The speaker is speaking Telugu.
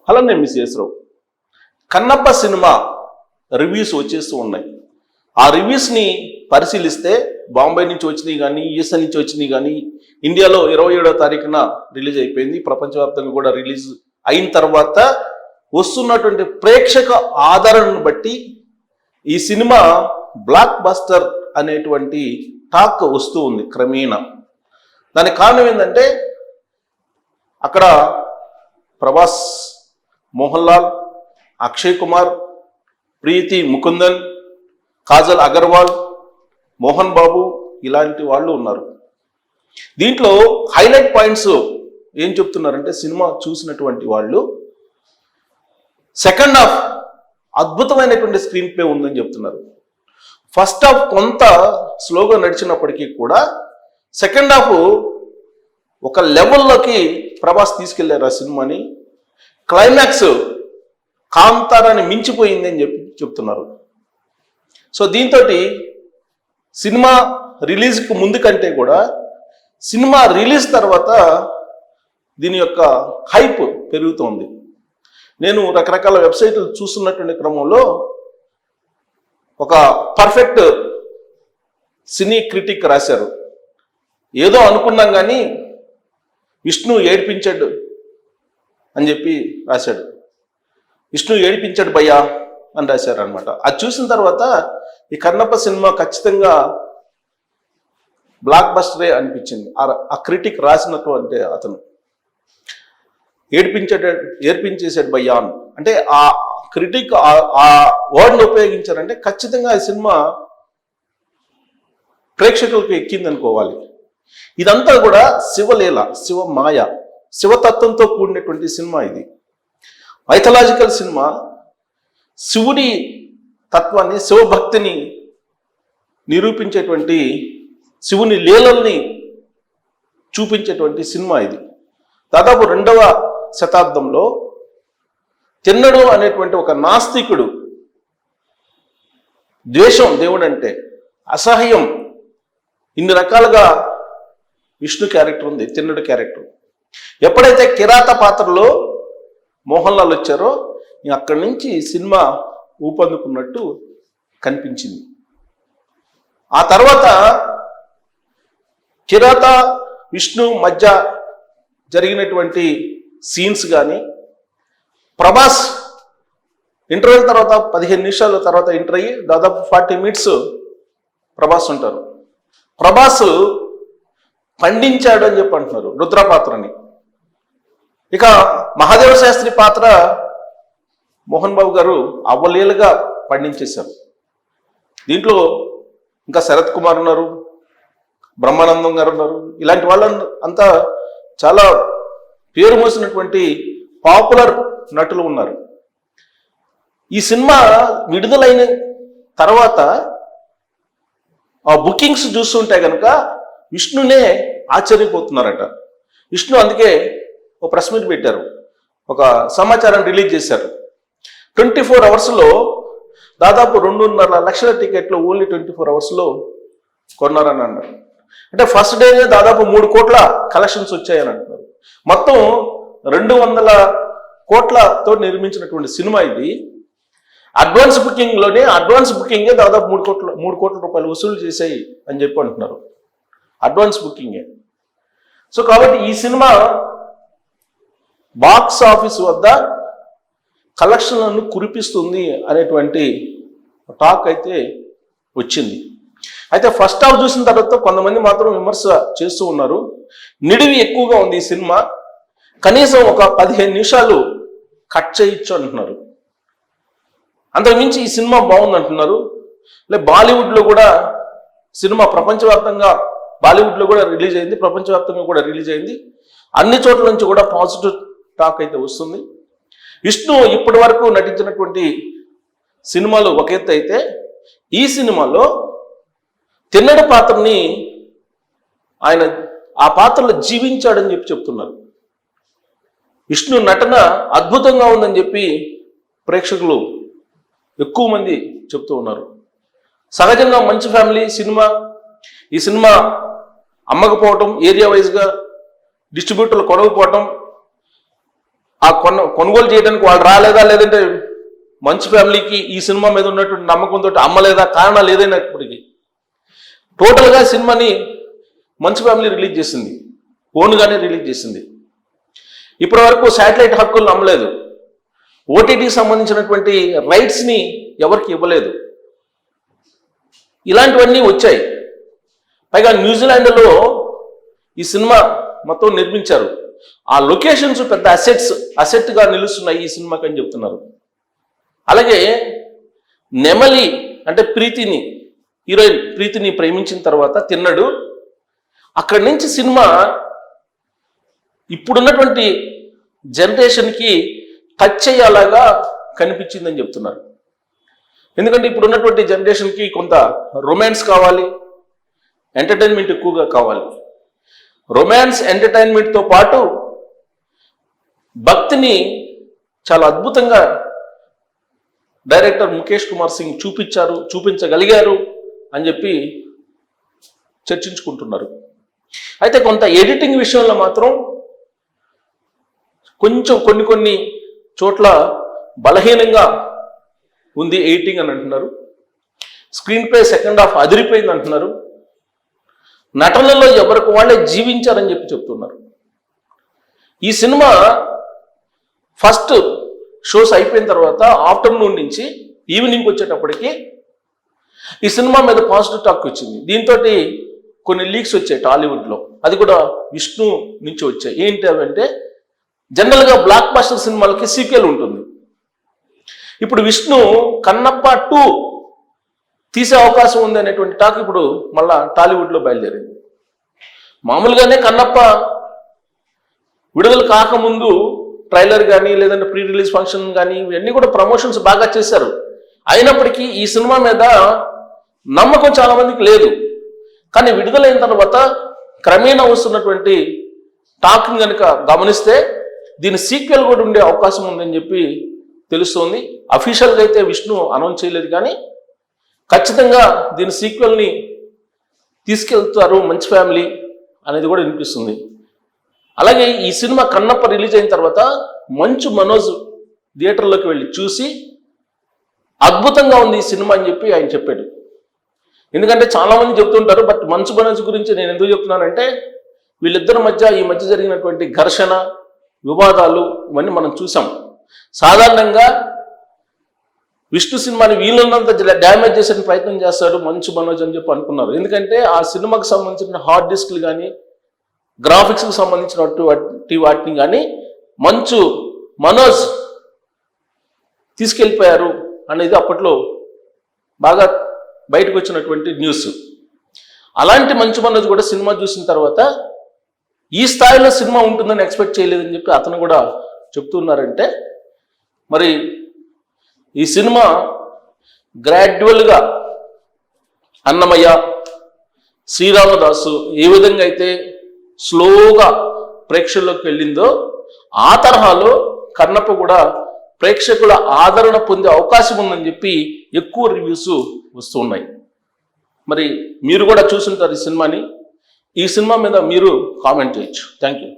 హలో, నేను మిస్ చేసరావు. కన్నప్ప సినిమా రివ్యూస్ వచ్చేస్తూ ఉన్నాయి. ఆ రివ్యూస్ని పరిశీలిస్తే బాంబే నుంచి వచ్చినాయి కానీ, యూఎస్ఏ నుంచి వచ్చినాయి కానీ, ఇండియాలో 27వ తారీఖున రిలీజ్ అయిపోయింది. ప్రపంచవ్యాప్తంగా కూడా రిలీజ్ అయిన తర్వాత వస్తున్నటువంటి ప్రేక్షక ఆదరణను బట్టి ఈ సినిమా బ్లాక్ బస్టర్ అనేటువంటి టాక్ వస్తూ ఉంది క్రమేణా. దానికి కారణం ఏంటంటే అక్కడ ప్రభాస్, మోహన్ లాల్, అక్షయ్ కుమార్, ప్రీతి ముకుందన్, కాజల్ అగర్వాల్, మోహన్ బాబు ఇలాంటి వాళ్ళు ఉన్నారు. దీంట్లో హైలైట్ పాయింట్స్ ఏం చెప్తున్నారంటే, సినిమా చూసినటువంటి వాళ్ళు సెకండ్ హాఫ్ అద్భుతమైనటువంటి స్క్రీన్ ప్లే ఉందని చెప్తున్నారు. ఫస్ట్ హాఫ్ కొంత స్లోగా నడిచినప్పటికీ కూడా సెకండ్ హాఫ్ ఒక లెవెల్లోకి ప్రభాస్ తీసుకెళ్లారు ఆ సినిమాని. క్లైమాక్స్ కాంతారాన్ని మించిపోయింది అని చెప్తున్నారు. సో దీంతో సినిమా రిలీజ్కి ముందు కంటే కూడా సినిమా రిలీజ్ తర్వాత దీని యొక్క హైప్ పెరుగుతోంది. నేను రకరకాల వెబ్సైట్లు చూస్తున్నటువంటి క్రమంలో ఒక పర్ఫెక్ట్ సినీ క్రిటిక్ రాశారు. ఏదో అనుకున్నాం కానీ విష్ణు ఏడిపించాడు అని చెప్పి రాశాడు. విష్ణు ఏడిపించాడు భయ్యా అని రాశారు అనమాట. అది చూసిన తర్వాత ఈ కన్నప్ప సినిమా ఖచ్చితంగా బ్లాక్ బస్టరే అనిపించింది. ఆ క్రిటిక్ రాసినటువంటి అతను ఏడిపించేసాడు భయ్యా అని. అంటే ఆ క్రిటిక్ ఆ వర్డ్ని ఉపయోగించారంటే ఖచ్చితంగా ఈ సినిమా ప్రేక్షకులకు ఎక్కింది అనుకోవాలి. ఇదంతా కూడా శివలీల, శివమాయ, శివతత్వంతో కూడినటువంటి సినిమా. ఇది మైథలాజికల్ సినిమా. శివుడి తత్వాన్ని, శివభక్తిని నిరూపించేటువంటి, శివుని లీలల్ని చూపించేటువంటి సినిమా ఇది. దాదాపు 2వ శతాబ్దంలో తిన్నడు అనేటువంటి ఒక నాస్తికుడు, ద్వేషం దేవుడు అంటే, అసహ్యం, ఇన్ని రకాలుగా విష్ణు క్యారెక్టర్ ఉంది, తిన్నడు క్యారెక్టర్. ఎప్పుడైతే కిరాత పాత్రలో మోహన్ లాల్ వచ్చారో అక్కడి నుంచి సినిమా ఊపందుకున్నట్టు కనిపించింది. ఆ తర్వాత కిరాత విష్ణు మధ్య జరిగినటువంటి సీన్స్ కానీ, ప్రభాస్ ఇంటర్వ్యూ తర్వాత 15 నిమిషాల తర్వాత ఎంటర్ అయ్యి దాదాపు 40 మినిట్స్ ప్రభాస్ ఉంటారు. ప్రభాస్ పండించాడు అని చెప్పి అంటున్నారు రుద్ర పాత్రని. ఇక మహాదేవ శాస్త్రి పాత్ర మోహన్ బాబు గారు అవలీలుగా పండించేశారు. దీంట్లో ఇంకా శరత్ కుమార్ ఉన్నారు, బ్రహ్మానందం గారు ఉన్నారు. ఇలాంటి వాళ్ళ అంతా చాలా పేరు మోసినటువంటి పాపులర్ నటులు ఉన్నారు. ఈ సినిమా విడుదలైన తర్వాత ఆ బుకింగ్స్ చూస్తుంటే కనుక విష్ణునే ఆశ్చర్యపోతున్నారట. విష్ణు అందుకే ఒక ప్రెస్ మీట్ పెట్టారు, ఒక సమాచారాన్ని రిలీజ్ చేశారు. 24 అవర్స్లో దాదాపు 2.5 లక్షల టికెట్లు ఓన్లీ 24 అవర్స్లో కొన్నారని అన్నారు. అంటే ఫస్ట్ డేనే దాదాపు 3 కోట్ల కలెక్షన్స్ వచ్చాయని అంటున్నారు. మొత్తం 200 కోట్లతో నిర్మించినటువంటి సినిమా ఇది. అడ్వాన్స్ బుకింగే దాదాపు 3 కోట్ల రూపాయలు వసూలు చేశాయి అని చెప్పి అంటున్నారు. అడ్వాన్స్ బుకింగే. సో కాబట్టి ఈ సినిమా బాక్స్ ఆఫీస్ వద్ద కలెక్షన్లను కురిపిస్తుంది అనేటువంటి టాక్ అయితే వచ్చింది. అయితే ఫస్ట్ హాఫ్ చూసిన తర్వాత కొంతమంది మాత్రం విమర్శ చేస్తూ ఉన్నారు. నిడివి ఎక్కువగా ఉంది ఈ సినిమా, కనీసం ఒక 15 నిమిషాలు కట్ చేయొచ్చు అంటున్నారు. అంతకుమించి ఈ సినిమా బాగుంది అంటున్నారు. బాలీవుడ్లో కూడా సినిమా ప్రపంచవ్యాప్తంగా, బాలీవుడ్లో కూడా రిలీజ్ అయింది, ప్రపంచవ్యాప్తంగా కూడా రిలీజ్ అయింది. అన్ని చోట్ల నుంచి కూడా పాజిటివ్ టాక్ అయితే వస్తుంది. విష్ణు ఇప్పటి వరకు నటించినటువంటి సినిమాలు ఒక ఎత్తు అయితే, ఈ సినిమాలో తిన్నడి పాత్రని ఆయన ఆ పాత్రలో జీవించాడని చెప్పి చెప్తున్నారు. విష్ణు నటన అద్భుతంగా ఉందని చెప్పి ప్రేక్షకులు ఎక్కువ మంది చెప్తూ ఉన్నారు. సహజంగా మంచి ఫ్యామిలీ సినిమా. ఈ సినిమా అమ్మకపోవటం, ఏరియా వైజ్గా డిస్ట్రిబ్యూటర్లు కొనకపోవటం, ఆ కొనుగోలు చేయడానికి వాళ్ళు రాలేదా, లేదంటే మంచు ఫ్యామిలీకి ఈ సినిమా మీద ఉన్నటువంటి నమ్మకంతో అమ్మలేదా, కారణాలు ఏదైనప్పటికీ టోటల్గా సినిమాని మంచు ఫ్యామిలీ రిలీజ్ చేసింది, ఓన్గానే రిలీజ్ చేసింది. ఇప్పటి వరకు శాటిలైట్ హక్కులను అమ్మలేదు, ఓటీటీకి సంబంధించినటువంటి రైట్స్ని ఎవరికి ఇవ్వలేదు. ఇలాంటివన్నీ వచ్చాయి. పైగా న్యూజిలాండ్లో ఈ సినిమా మొత్తం నిర్మించారు. ఆ లొకేషన్స్ పెద్ద అసెట్గా నిలుస్తున్నాయి ఈ సినిమాకి అని చెప్తున్నారు. అలాగే నెమలి అంటే ప్రీతిని, హీరోయిన్ ప్రీతిని ప్రేమించిన తర్వాత తిన్నడు, అక్కడి నుంచి సినిమా ఇప్పుడున్నటువంటి జనరేషన్కి టచ్ అయ్యేలాగా కనిపించిందని చెప్తున్నారు. ఎందుకంటే ఇప్పుడున్నటువంటి జనరేషన్కి కొంత రొమాన్స్ కావాలి, ఎంటర్టైన్మెంట్ ఎక్కువగా కావాలి. రొమాన్స్ ఎంటర్టైన్మెంట్తో పాటు భక్తిని చాలా అద్భుతంగా డైరెక్టర్ ముఖేష్ కుమార్ సింగ్ చూపించగలిగారు అని చెప్పి చర్చించుకుంటున్నారు. అయితే కొంత ఎడిటింగ్ విషయంలో మాత్రం కొంచెం కొన్ని చోట్ల బలహీనంగా ఉంది ఎడిటింగ్ అని అంటున్నారు. స్క్రీన్ ప్లే సెకండ్ హాఫ్ అదిరిపోయింది అంటున్నారు. నటనలో ఎవరికి వాళ్ళే జీవించారని చెప్పి చెప్తున్నారు. ఈ సినిమా ఫస్ట్ షోస్ అయిపోయిన తర్వాత ఆఫ్టర్నూన్ నుంచి ఈవినింగ్ వచ్చేటప్పటికి ఈ సినిమా మీద పాజిటివ్ టాక్ వచ్చింది. దీంతో కొన్ని లీక్స్ వచ్చాయి టాలీవుడ్లో, అది కూడా విష్ణు నుంచి వచ్చాయి. ఏంటి అవంటే, జనరల్గా బ్లాక్ బస్టర్ సినిమాలకి సీక్వెల్ ఉంటుంది. ఇప్పుడు విష్ణు కన్నప్ప 2 తీసే అవకాశం ఉంది అనేటువంటి టాక్ ఇప్పుడు మళ్ళా టాలీవుడ్లో బయలుదేరింది. మామూలుగానే కన్నప్ప విడుదల కాకముందు ట్రైలర్ కానీ లేదంటే ప్రీ రిలీజ్ ఫంక్షన్ కానీ ఇవన్నీ కూడా ప్రమోషన్స్ బాగా చేశారు. అయినప్పటికీ ఈ సినిమా మీద నమ్మకం చాలా మందికి లేదు. కానీ విడుదలైన తర్వాత క్రమేణా వస్తున్నటువంటి టాక్ని కనుక గమనిస్తే దీని సీక్వెల్ కూడా ఉండే అవకాశం ఉందని చెప్పి తెలుస్తోంది. అఫీషియల్గా అయితే విష్ణు అనౌన్స్ చేయలేదు, కానీ ఖచ్చితంగా దీని సీక్వెల్ని తీసుకెళ్తారు మంచు ఫ్యామిలీ అనేది కూడా వినిపిస్తుంది. అలాగే ఈ సినిమా కన్నప్ప రిలీజ్ అయిన తర్వాత మంచు మనోజ్ థియేటర్లోకి వెళ్ళి చూసి అద్భుతంగా ఉంది ఈ సినిమా అని చెప్పి ఆయన చెప్పాడు. ఎందుకంటే చాలామంది చెప్తుంటారు, బట్ మంచు మనోజ్ గురించి నేను ఎందుకు చెప్తున్నానంటే, వీళ్ళిద్దరి మధ్య ఈ మధ్య జరిగినటువంటి ఘర్షణ, వివాదాలు ఇవన్నీ మనం చూసాం. సాధారణంగా విష్ణు సినిమాని వీళ్ళున్నంత డ్యామేజ్ చేసే ప్రయత్నం చేస్తాడు మంచు మనోజ్ అని చెప్పి అనుకున్నారు. ఎందుకంటే ఆ సినిమాకి సంబంధించిన హార్డ్ డిస్క్లు కానీ గ్రాఫిక్స్కి సంబంధించినటువంటి వాటిని కానీ మంచు మనోజ్ తీసుకెళ్ళిపోయారు అనేది అప్పట్లో బాగా బయటకు వచ్చినటువంటి న్యూస్. అలాంటి మంచు మనోజ్ కూడా సినిమా చూసిన తర్వాత ఈ స్థాయిలో సినిమా ఉంటుందని ఎక్స్పెక్ట్ చేయలేదని చెప్పి అతను కూడా చెప్తున్నారంటే, మరి ఈ సినిమా గ్రాడ్యువల్గా అన్నమయ్య, శ్రీరామదాసు ఏ విధంగా అయితే స్లోగా ప్రేక్షకుల్లోకి వెళ్ళిందో ఆ తరహాలో కన్నప్ప కూడా ప్రేక్షకుల ఆదరణ పొందే అవకాశం ఉందని చెప్పి ఎక్కువ రివ్యూస్ వస్తూ ఉన్నాయి. మరి మీరు కూడా చూసుంటారు ఈ సినిమాని. ఈ సినిమా మీద మీరు కామెంట్ చేయొచ్చు. Thank you.